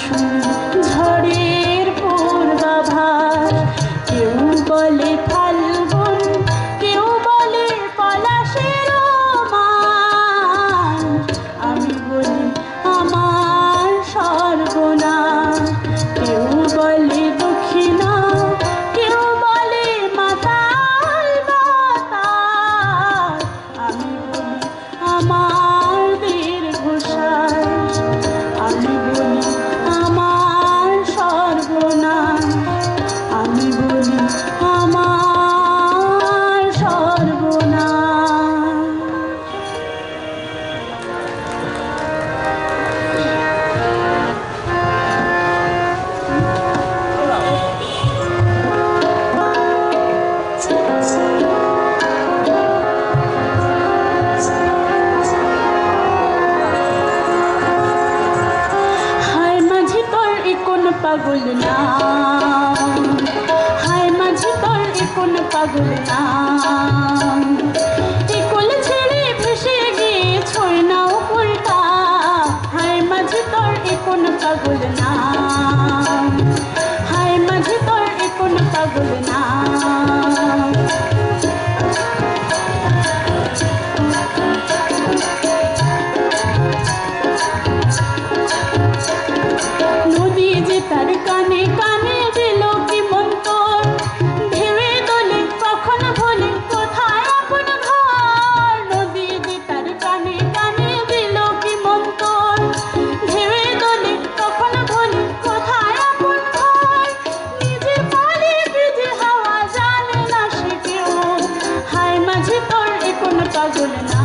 শুনি ঝড়ের পূর্বাভাস। কেউ বলে ফাল্গুন, কেউ বলে পলাশের মাস। আমি বলি আমার সর্বনাশ। কেউ বলে দক্ষিণা, কেউ বলে মাতাল বাতাস। আমি বলি আমার দীর্ঘশ্বাস। আমি বলি আমার সর্বনাশ। আমি বলি আমার সর্বনাশ। হায় মাঝি তোর এ কোন পাগল না, হায় মাঝি তোর এ কোন পাগল না। এ কোল ছেড়ে ভেসে গিয়েছ নাও উল্টা। হায় মাঝি তোর এ কোন পাগল না, হায় মাঝি তোর এ কোন পাগল না। নদী যে তার কানে কানে দিল কি মন্তর। ঢেউয়ে দোলে কখন ভোলে কোথায় আপন ঘর। নদী যে তার কানে কানে দিল কি মন্তর। ঢেউয়ে দোলে কখন ভোলে কোথায় আপন ঘর। নিজের পালে ভিজে হাওয়া জানে না সে কেউ। হায় মাঝি তোর এ কোন পাগল না,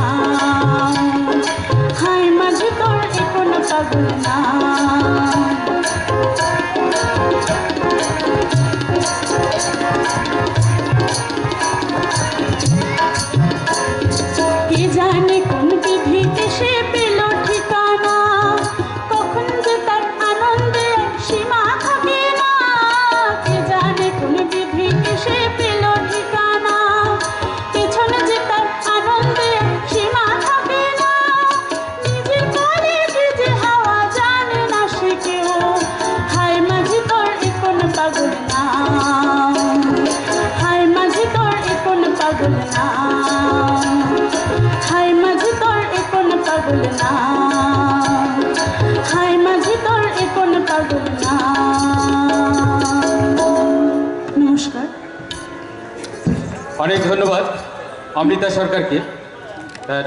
হায় মাঝি তোর এ কোন পাগল না। কে জানে কোন বিধিতে সে পেল ঠিকানা। কখন যে তার আনন্দে সীমা থাকে না। কে জানে কোন বিধিতে সে পেল ঠিকানা। পেছনে যে তার আনন্দে সীমা থাকে না। নিজের পালে ভিজে হাওয়া জানে না সে কেউ। হায় মাঝি তোর এ কোন পাগল না, হায় মাঝি তোর এ কোন পাগল না। হায় মাঝি তোর এ কোন পাগল না, হায় মাঝি তোর এ কোন পাগল না। নমস্কার। অনেক ধন্যবাদ অমৃতা সরকারকে তার